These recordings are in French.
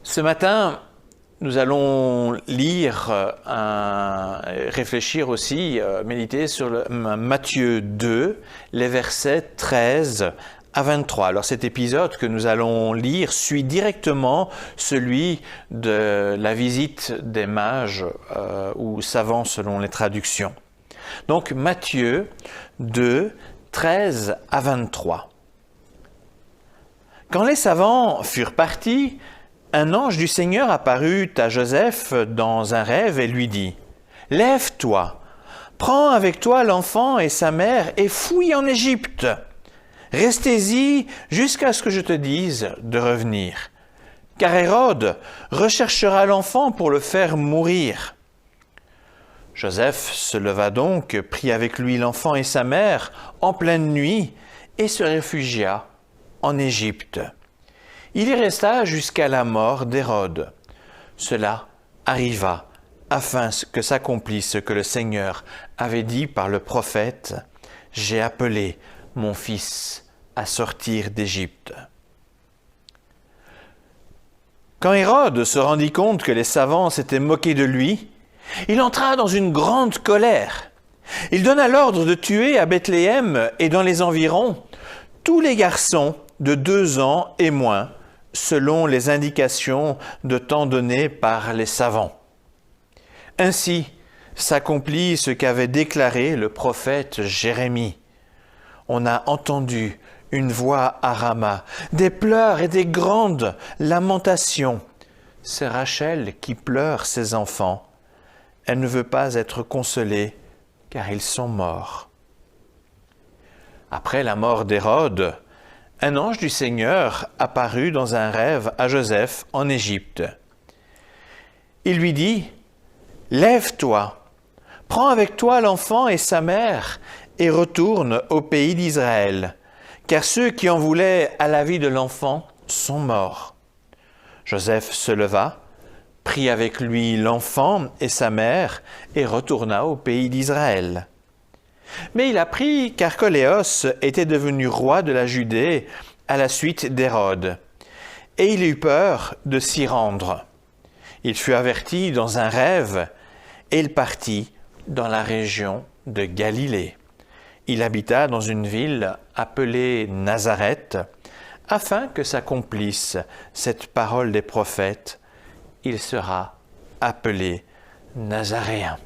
Ce matin, nous allons lire, réfléchir aussi, méditer sur Matthieu 2, les versets 13 à 23. Alors cet épisode que nous allons lire suit directement celui de la visite des mages ou savants selon les traductions. Donc Matthieu 2, 13 à 23. Quand les savants furent partis, un ange du Seigneur apparut à Joseph dans un rêve et lui dit « Lève-toi, prends avec toi l'enfant et sa mère et fuis en Égypte. Restez-y jusqu'à ce que je te dise de revenir. Car Hérode recherchera l'enfant pour le faire mourir. » Joseph se leva donc, prit avec lui l'enfant et sa mère en pleine nuit et se réfugia en Égypte. Il y resta jusqu'à la mort d'Hérode. Cela arriva afin que s'accomplisse ce que le Seigneur avait dit par le prophète « J'ai appelé mon fils à sortir d'Égypte. » Quand Hérode se rendit compte que les savants s'étaient moqués de lui, il entra dans une grande colère. Il donna l'ordre de tuer à Bethléem et dans les environs tous les garçons de 2 ans et moins, selon les indications de temps données par les savants. Ainsi s'accomplit ce qu'avait déclaré le prophète Jérémie. On a entendu une voix à Rama, des pleurs et des grandes lamentations. C'est Rachel qui pleure ses enfants. Elle ne veut pas être consolée, car ils sont morts. Après la mort d'Hérode, un ange du Seigneur apparut dans un rêve à Joseph en Égypte. Il lui dit « Lève-toi, prends avec toi l'enfant et sa mère et retourne au pays d'Israël, car ceux qui en voulaient à la vie de l'enfant sont morts. » Joseph se leva, prit avec lui l'enfant et sa mère et retourna au pays d'Israël. Mais il apprit qu'Archoléos était devenu roi de la Judée à la suite d'Hérode, et il eut peur de s'y rendre. Il fut averti dans un rêve, et il partit dans la région de Galilée. Il habita dans une ville appelée Nazareth, afin que s'accomplisse cette parole des prophètes. Il sera appelé Nazaréen.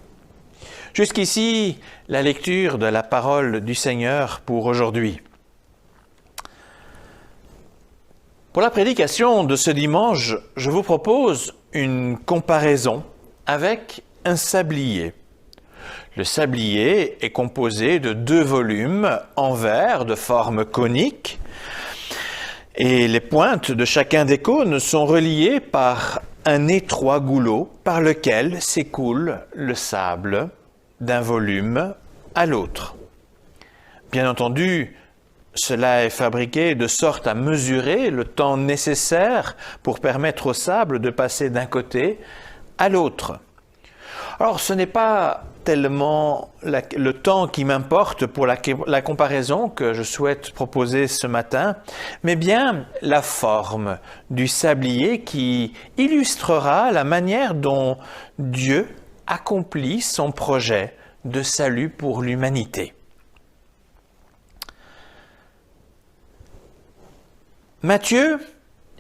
Jusqu'ici, la lecture de la parole du Seigneur pour aujourd'hui. Pour la prédication de ce dimanche, je vous propose une comparaison avec un sablier. Le sablier est composé de 2 volumes en verre de forme conique et les pointes de chacun des cônes sont reliées par un étroit goulot par lequel s'écoule le sable d'un volume à l'autre. Bien entendu, cela est fabriqué de sorte à mesurer le temps nécessaire pour permettre au sable de passer d'un côté à l'autre. Alors, ce n'est pas tellement le temps qui m'importe pour la comparaison que je souhaite proposer ce matin, mais bien la forme du sablier qui illustrera la manière dont Dieu accomplit son projet de salut pour l'humanité. Matthieu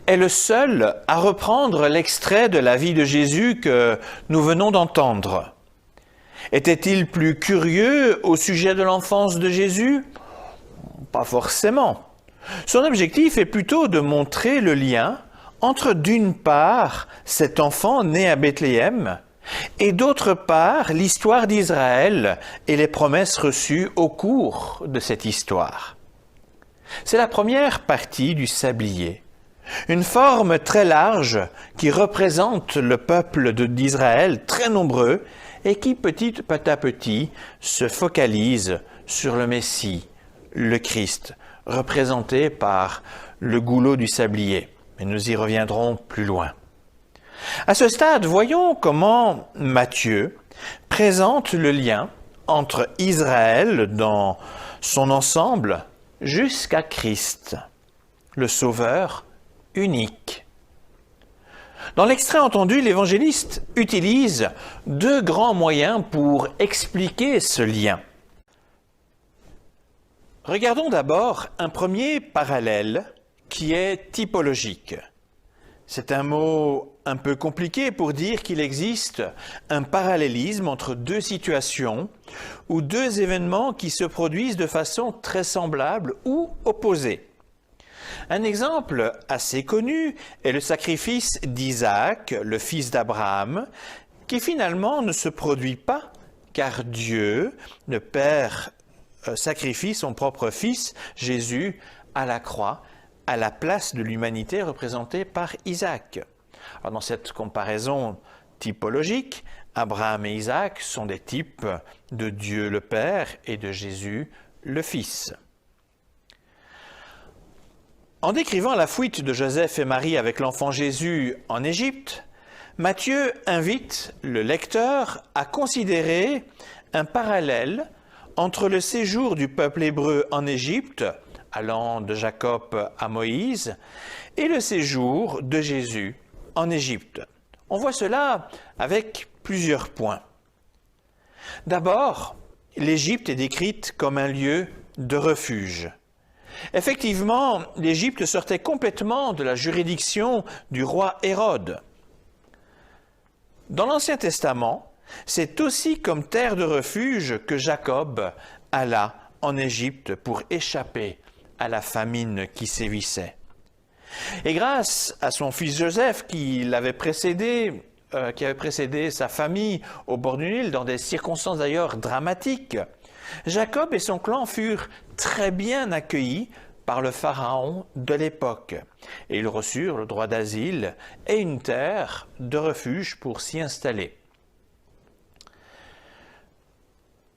est le seul à reprendre l'extrait de la vie de Jésus que nous venons d'entendre. Était-il plus curieux au sujet de l'enfance de Jésus? Pas forcément. Son objectif est plutôt de montrer le lien entre, d'une part, cet enfant né à Bethléem et d'autre part, l'histoire d'Israël et les promesses reçues au cours de cette histoire. C'est la première partie du sablier. Une forme très large qui représente le peuple d'Israël très nombreux et qui petit à petit se focalise sur le Messie, le Christ, représenté par le goulot du sablier. Mais nous y reviendrons plus loin. À ce stade, voyons comment Matthieu présente le lien entre Israël dans son ensemble jusqu'à Christ, le Sauveur unique. Dans l'extrait entendu, l'évangéliste utilise deux grands moyens pour expliquer ce lien. Regardons d'abord un premier parallèle qui est typologique. C'est un mot un peu compliqué pour dire qu'il existe un parallélisme entre deux situations ou deux événements qui se produisent de façon très semblable ou opposée. Un exemple assez connu est le sacrifice d'Isaac, le fils d'Abraham, qui finalement ne se produit pas car Dieu, le Père, sacrifie son propre fils, Jésus, à la croix, à la place de l'humanité représentée par Isaac. Alors dans cette comparaison typologique, Abraham et Isaac sont des types de Dieu le Père et de Jésus le Fils. En décrivant la fuite de Joseph et Marie avec l'enfant Jésus en Égypte, Matthieu invite le lecteur à considérer un parallèle entre le séjour du peuple hébreu en Égypte, allant de Jacob à Moïse, et le séjour de Jésus en Égypte. On voit cela avec plusieurs points. D'abord, l'Égypte est décrite comme un lieu de refuge. Effectivement, l'Égypte sortait complètement de la juridiction du roi Hérode. Dans l'Ancien Testament, c'est aussi comme terre de refuge que Jacob alla en Égypte pour échapper à la famine qui sévissait. Et grâce à son fils Joseph qui avait précédé sa famille au bord du Nil dans des circonstances d'ailleurs dramatiques, Jacob et son clan furent très bien accueillis par le pharaon de l'époque et ils reçurent le droit d'asile et une terre de refuge pour s'y installer.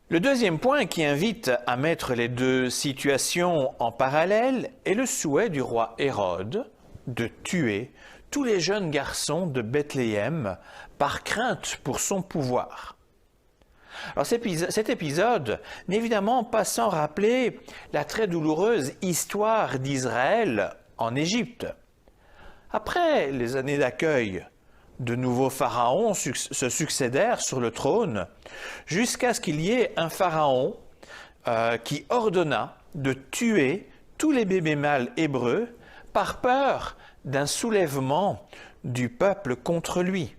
Le deuxième point qui invite à mettre les deux situations en parallèle est le souhait du roi Hérode de tuer tous les jeunes garçons de Bethléem par crainte pour son pouvoir. Alors cet épisode n'est évidemment pas sans rappeler la très douloureuse histoire d'Israël en Égypte. Après les années d'accueil, de nouveaux pharaons se succédèrent sur le trône jusqu'à ce qu'il y ait un pharaon qui ordonna de tuer tous les bébés mâles hébreux par peur d'un soulèvement du peuple contre lui.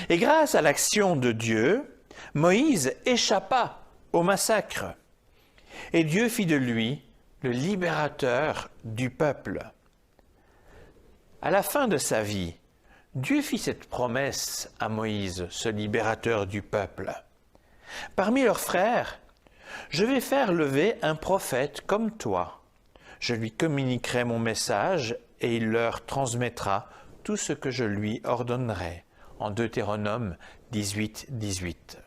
Et grâce à l'action de Dieu, Moïse échappa au massacre et Dieu fit de lui le libérateur du peuple. À la fin de sa vie, Dieu fit cette promesse à Moïse, ce libérateur du peuple. Parmi leurs frères, je vais faire lever un prophète comme toi. Je lui communiquerai mon message et il leur transmettra tout ce que je lui ordonnerai. En Deutéronome 18, 18.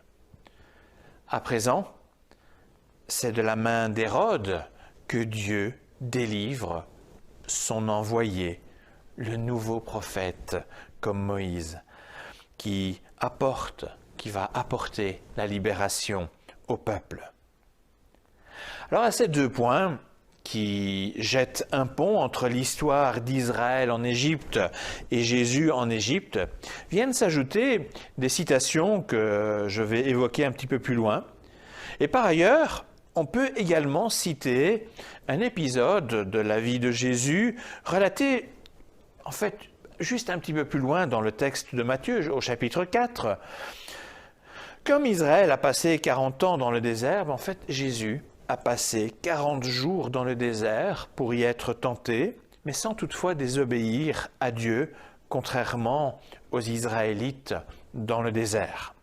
À présent, c'est de la main d'Hérode que Dieu délivre son envoyé, le nouveau prophète comme Moïse, qui va apporter la libération au peuple. Alors à ces deux points qui jettent un pont entre l'histoire d'Israël en Égypte et Jésus en Égypte, viennent s'ajouter des citations que je vais évoquer un petit peu plus loin. Et par ailleurs, on peut également citer un épisode de la vie de Jésus relaté, en fait, juste un petit peu plus loin dans le texte de Matthieu, au chapitre 4. Comme Israël a passé 40 ans dans le désert, en fait, Jésus a passé 40 jours dans le désert pour y être tenté, mais sans toutefois désobéir à Dieu, contrairement aux Israélites dans le désert.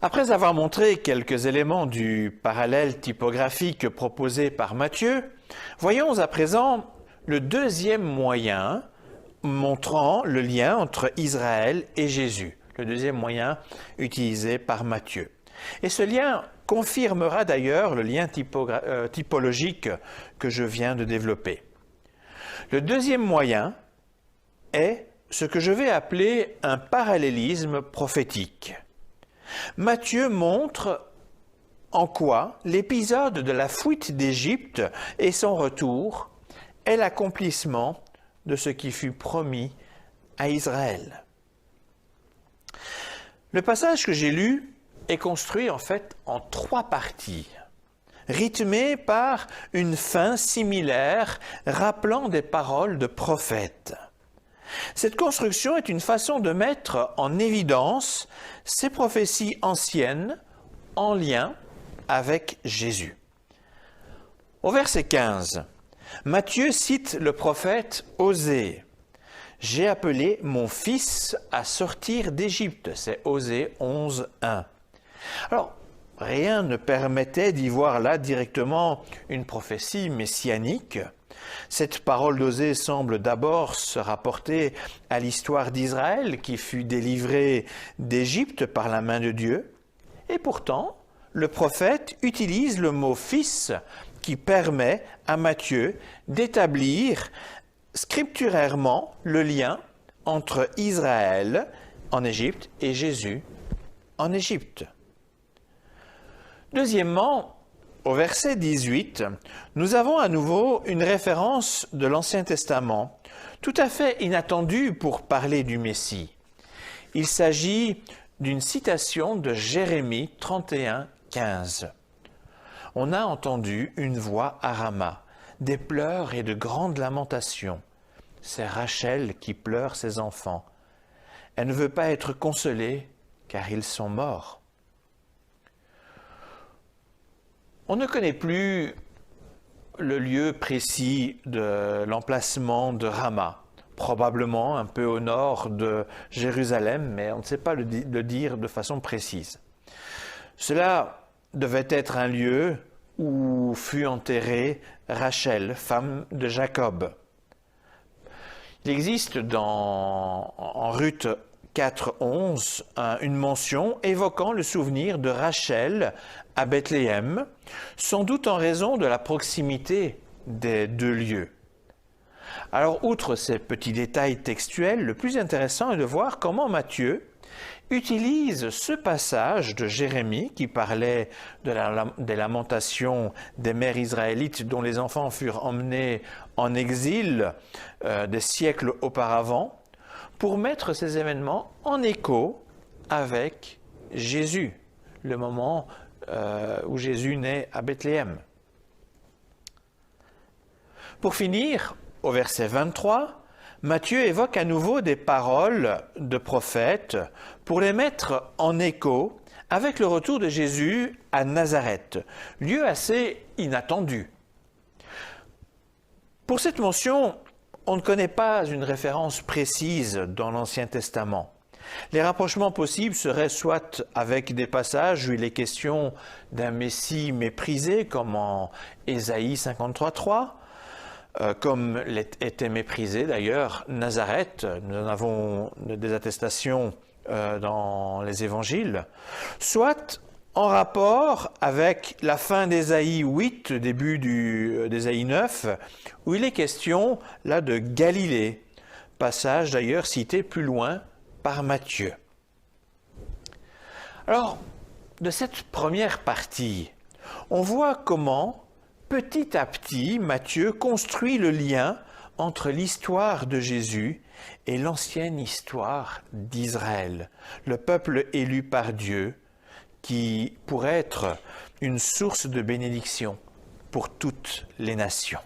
Après avoir montré quelques éléments du parallèle typographique proposé par Matthieu, voyons à présent le deuxième moyen montrant le lien entre Israël et Jésus, le deuxième moyen utilisé par Matthieu. Et ce lien confirmera d'ailleurs le lien typologique que je viens de développer. Le deuxième moyen est ce que je vais appeler un parallélisme prophétique. Matthieu montre en quoi l'épisode de la fuite d'Égypte et son retour est l'accomplissement de ce qui fut promis à Israël. Le passage que j'ai lu est construit en fait en 3 parties, rythmé par une fin similaire rappelant des paroles de prophètes. Cette construction est une façon de mettre en évidence ces prophéties anciennes en lien avec Jésus. Au verset 15, Matthieu cite le prophète Osée. « J'ai appelé mon fils à sortir d'Égypte », c'est Osée 11, 1. Alors, rien ne permettait d'y voir là directement une prophétie messianique. Cette parole d'Osée semble d'abord se rapporter à l'histoire d'Israël qui fut délivré d'Égypte par la main de Dieu. Et pourtant, le prophète utilise le mot « fils » qui permet à Matthieu d'établir scripturairement le lien entre Israël en Égypte et Jésus en Égypte. Deuxièmement, au verset 18, nous avons à nouveau une référence de l'Ancien Testament, tout à fait inattendue pour parler du Messie. Il s'agit d'une citation de Jérémie 31, 15. « On a entendu une voix à Rama, des pleurs et de grandes lamentations. C'est Rachel qui pleure ses enfants. Elle ne veut pas être consolée, car ils sont morts. » On ne connaît plus le lieu précis de l'emplacement de Rama, probablement un peu au nord de Jérusalem, mais on ne sait pas le dire de façon précise. Cela devait être un lieu où fut enterrée Rachel, femme de Jacob. Il existe en Ruth 4.11 une mention évoquant le souvenir de Rachel à Bethléem, sans doute en raison de la proximité des 2 lieux. Alors, outre ces petits détails textuels, le plus intéressant est de voir comment Matthieu utilise ce passage de Jérémie qui parlait des lamentations des mères israélites dont les enfants furent emmenés en exil des siècles auparavant, pour mettre ces événements en écho avec Jésus, le moment où Jésus naît à Bethléem. Pour finir, au verset 23, Matthieu évoque à nouveau des paroles de prophètes pour les mettre en écho avec le retour de Jésus à Nazareth, lieu assez inattendu. Pour cette mention, on ne connaît pas une référence précise dans l'Ancien Testament. Les rapprochements possibles seraient soit avec des passages où il est question d'un Messie méprisé, comme en Ésaïe 53.3, comme était méprisé d'ailleurs Nazareth. Nous en avons des attestations dans les évangiles, soit en rapport avec la fin d'Ésaïe 8, début d'Ésaïe 9, où il est question là de Galilée, passage d'ailleurs cité plus loin par Matthieu. Alors, de cette première partie, on voit comment petit à petit Matthieu construit le lien entre l'histoire de Jésus et l'ancienne histoire d'Israël, le peuple élu par Dieu, qui pourrait être une source de bénédiction pour toutes les nations.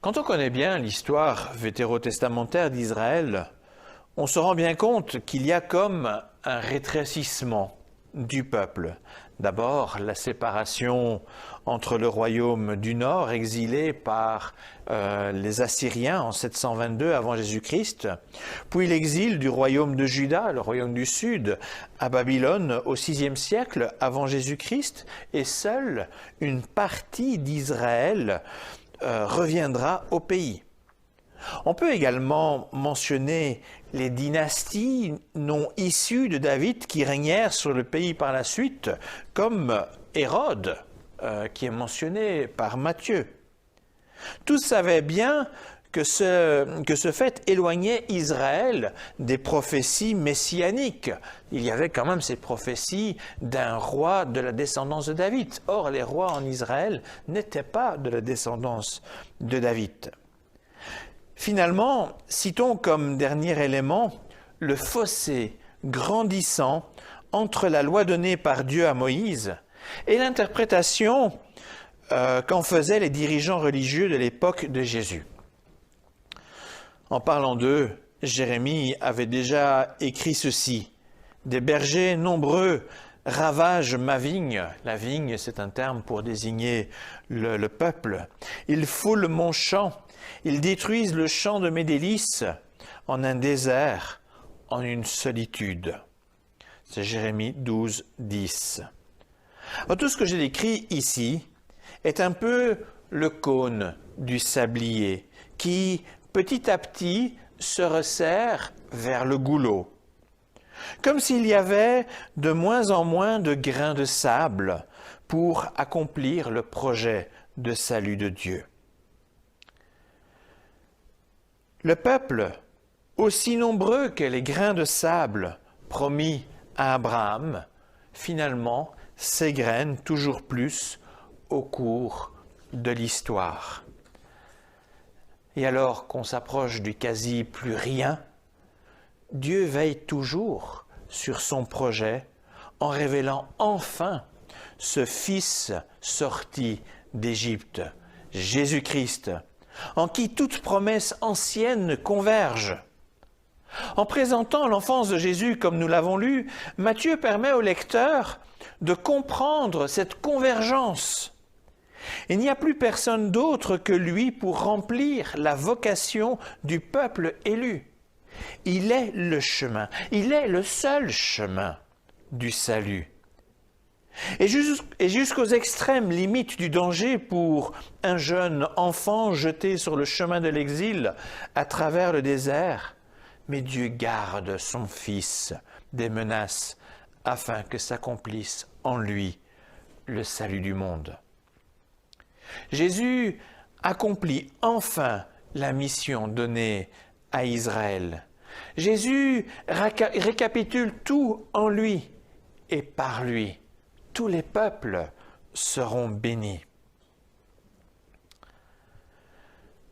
Quand on connaît bien l'histoire vétérotestamentaire d'Israël, on se rend bien compte qu'il y a comme un rétrécissement du peuple. D'abord, la séparation entre le royaume du Nord, exilé par les Assyriens en 722 avant Jésus-Christ, puis l'exil du royaume de Juda, le royaume du Sud, à Babylone au VIe siècle avant Jésus-Christ, et seule une partie d'Israël reviendra au pays. On peut également mentionner les dynasties non issues de David qui régnèrent sur le pays par la suite, comme Hérode, qui est mentionné par Matthieu. Tous savaient bien que ce fait éloignait Israël des prophéties messianiques. Il y avait quand même ces prophéties d'un roi de la descendance de David. Or, les rois en Israël n'étaient pas de la descendance de David. Finalement, citons comme dernier élément le fossé grandissant entre la loi donnée par Dieu à Moïse et l'interprétation qu'en faisaient les dirigeants religieux de l'époque de Jésus. En parlant d'eux, Jérémie avait déjà écrit ceci. « Des bergers nombreux ravagent ma vigne. » La vigne, c'est un terme pour désigner le peuple. « Ils foulent mon champ. Ils détruisent le champ de mes délices en un désert, en une solitude. » C'est Jérémie 12, 10. Alors, tout ce que j'ai décrit ici est un peu le cône du sablier qui, petit à petit, se resserre vers le goulot. Comme s'il y avait de moins en moins de grains de sable pour accomplir le projet de salut de Dieu. Le peuple, aussi nombreux que les grains de sable promis à Abraham, finalement s'égrène toujours plus au cours de l'histoire. Et alors qu'on s'approche du quasi plus rien, Dieu veille toujours sur son projet en révélant enfin ce Fils sorti d'Égypte, Jésus-Christ, en qui toute promesse ancienne converge. En présentant l'enfance de Jésus comme nous l'avons lu, Matthieu permet au lecteur de comprendre cette convergence. Il n'y a plus personne d'autre que lui pour remplir la vocation du peuple élu. Il est le chemin, il est le seul chemin du salut. Et jusqu'aux extrêmes limites du danger pour un jeune enfant jeté sur le chemin de l'exil à travers le désert, mais Dieu garde son Fils des menaces afin que s'accomplisse en lui le salut du monde. Jésus accomplit enfin la mission donnée à Israël. Jésus récapitule tout en lui et par lui. Tous les peuples seront bénis.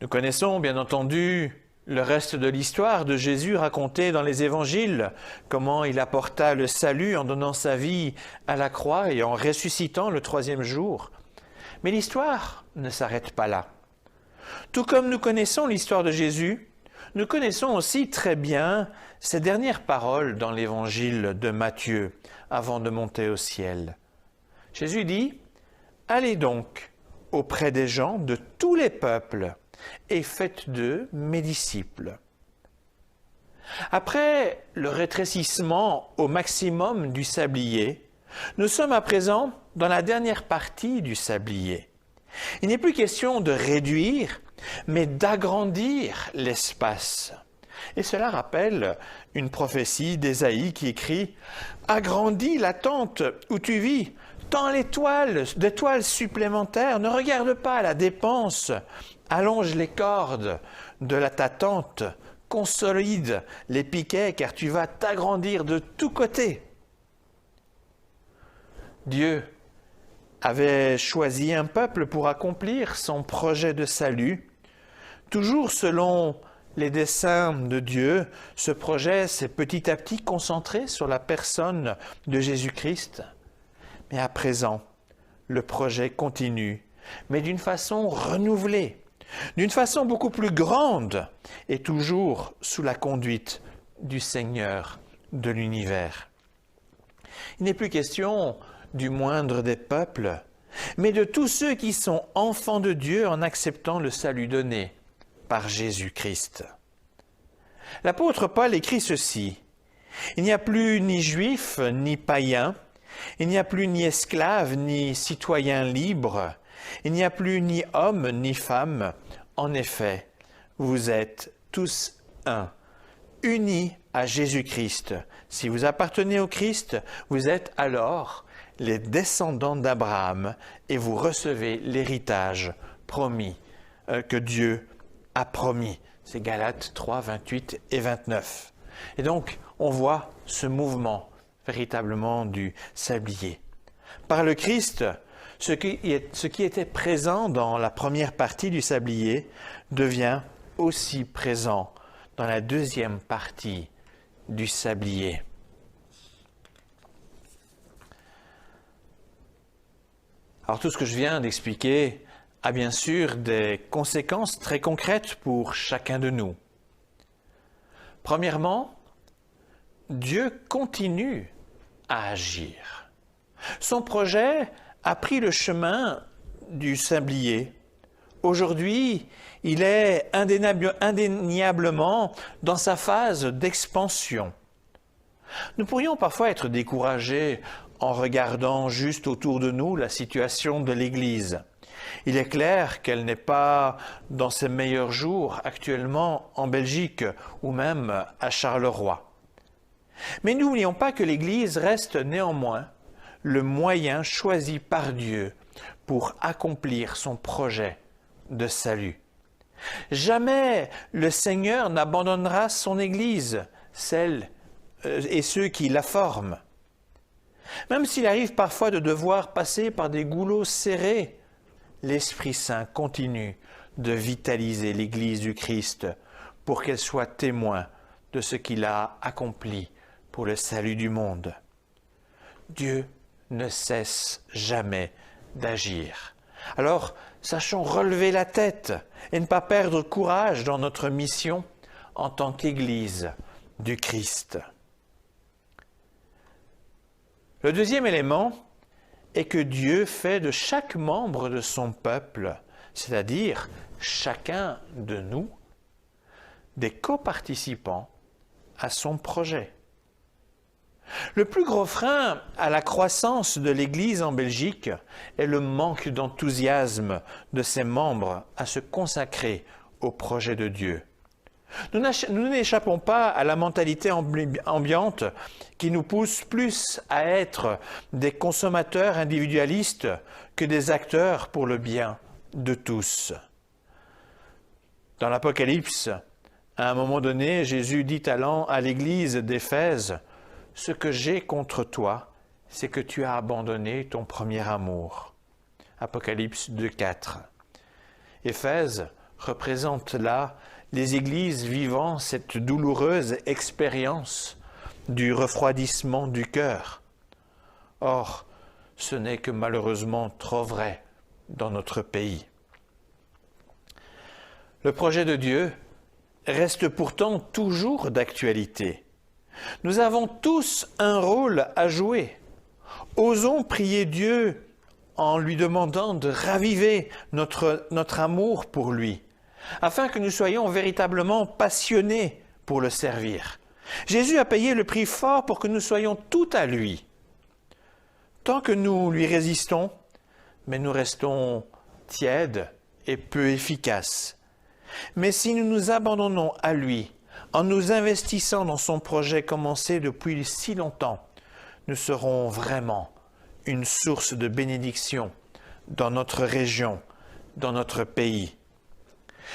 Nous connaissons bien entendu le reste de l'histoire de Jésus racontée dans les évangiles, comment il apporta le salut en donnant sa vie à la croix et en ressuscitant le troisième jour. Mais l'histoire ne s'arrête pas là. Tout comme nous connaissons l'histoire de Jésus, nous connaissons aussi très bien ses dernières paroles dans l'évangile de Matthieu avant de monter au ciel. Jésus dit « Allez donc auprès des gens de tous les peuples et faites d'eux mes disciples. » Après le rétrécissement au maximum du sablier, nous sommes à présent dans la dernière partie du sablier. Il n'est plus question de réduire, mais d'agrandir l'espace. Et cela rappelle une prophétie d'Ésaïe qui écrit « Agrandis la tente où tu vis, tends d'étoiles supplémentaires, ne regarde pas la dépense, allonge les cordes de ta tente, consolide les piquets car tu vas t'agrandir de tous côtés. » Dieu avait choisi un peuple pour accomplir son projet de salut. Toujours selon les desseins de Dieu, ce projet s'est petit à petit concentré sur la personne de Jésus-Christ. Mais à présent, le projet continue, mais d'une façon renouvelée, d'une façon beaucoup plus grande et toujours sous la conduite du Seigneur de l'univers. Il n'est plus question du moindre des peuples, mais de tous ceux qui sont enfants de Dieu en acceptant le salut donné par Jésus-Christ. L'apôtre Paul écrit ceci: « Il n'y a plus ni juif ni païen, il n'y a plus ni esclave ni citoyen libre, il n'y a plus ni homme ni femme. En effet, vous êtes tous un, unis à Jésus-Christ. Si vous appartenez au Christ, vous êtes alors les descendants d'Abraham et vous recevez l'héritage promis que Dieu a promis. C'est Galates 3, 28 et 29. Et donc, on voit ce mouvement véritablement du sablier. Par le Christ, ce qui était présent dans la première partie du sablier devient aussi présent dans la deuxième partie du sablier. Alors tout ce que je viens d'expliquer a bien sûr des conséquences très concrètes pour chacun de nous. Premièrement, Dieu continue à agir. Son projet a pris le chemin du sablier. Aujourd'hui, il est indéniablement dans sa phase d'expansion. Nous pourrions parfois être découragés en regardant juste autour de nous la situation de l'Église. Il est clair qu'elle n'est pas dans ses meilleurs jours actuellement en Belgique ou même à Charleroi. Mais n'oublions pas que l'Église reste néanmoins le moyen choisi par Dieu pour accomplir son projet de salut. Jamais le Seigneur n'abandonnera son Église, celle et ceux qui la forment. Même s'il arrive parfois de devoir passer par des goulots serrés, l'Esprit Saint continue de vitaliser l'Église du Christ pour qu'elle soit témoin de ce qu'il a accompli pour le salut du monde. Dieu ne cesse jamais d'agir. Alors, sachons relever la tête et ne pas perdre courage dans notre mission en tant qu'Église du Christ. Le deuxième élément est que Dieu fait de chaque membre de son peuple, c'est-à-dire chacun de nous, des coparticipants à son projet. Le plus gros frein à la croissance de l'Église en Belgique est le manque d'enthousiasme de ses membres à se consacrer au projet de Dieu. Nous n'échappons pas à la mentalité ambiante qui nous pousse plus à être des consommateurs individualistes que des acteurs pour le bien de tous. Dans l'Apocalypse, à un moment donné, Jésus dit à l'Église d'Éphèse, « Ce que j'ai contre toi, c'est que tu as abandonné ton premier amour. » Apocalypse 2,4. Éphèse représente là les églises vivant cette douloureuse expérience du refroidissement du cœur. Or, ce n'est que malheureusement trop vrai dans notre pays. Le projet de Dieu reste pourtant toujours d'actualité. Nous avons tous un rôle à jouer. Osons prier Dieu en lui demandant de raviver notre amour pour lui, afin que nous soyons véritablement passionnés pour le servir. Jésus a payé le prix fort pour que nous soyons tout à lui. Tant que nous lui résistons, mais nous restons tièdes et peu efficaces. Mais si nous nous abandonnons à lui, en nous investissant dans son projet commencé depuis si longtemps, nous serons vraiment une source de bénédiction dans notre région, dans notre pays.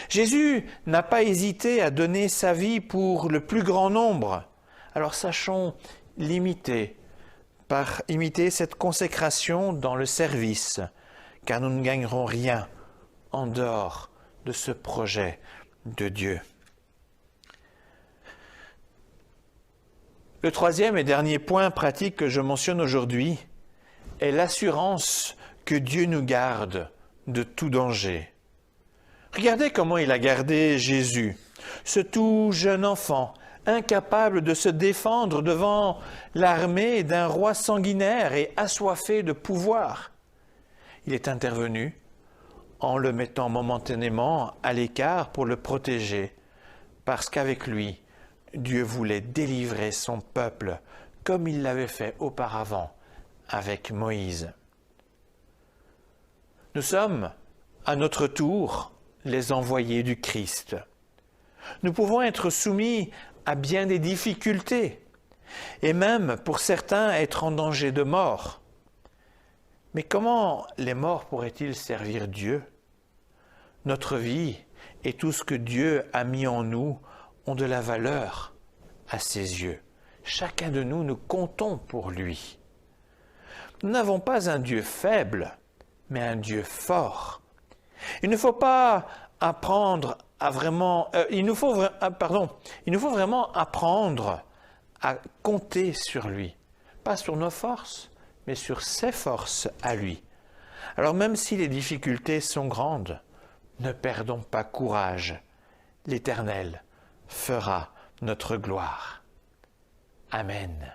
Jésus n'a pas hésité à donner sa vie pour le plus grand nombre. Alors sachons imiter cette consécration dans le service, car nous ne gagnerons rien en dehors de ce projet de Dieu. Le troisième et dernier point pratique que je mentionne aujourd'hui est l'assurance que Dieu nous garde de tout danger. Regardez comment il a gardé Jésus, ce tout jeune enfant, incapable de se défendre devant l'armée d'un roi sanguinaire et assoiffé de pouvoir. Il est intervenu en le mettant momentanément à l'écart pour le protéger, parce qu'avec lui, Dieu voulait délivrer son peuple comme il l'avait fait auparavant avec Moïse. Nous sommes, à notre tour, les envoyés du Christ. Nous pouvons être soumis à bien des difficultés et même, pour certains, être en danger de mort. Mais comment les morts pourraient-ils servir Dieu ? Notre vie et tout ce que Dieu a mis en nous ont de la valeur à ses yeux. Chacun de nous, nous comptons pour lui. Nous n'avons pas un Dieu faible, mais un Dieu fort. Il ne faut pas apprendre à vraiment... il nous faut vraiment apprendre à compter sur lui. Pas sur nos forces, mais sur ses forces à lui. Alors même si les difficultés sont grandes, ne perdons pas courage. L'Éternel fera notre gloire. Amen.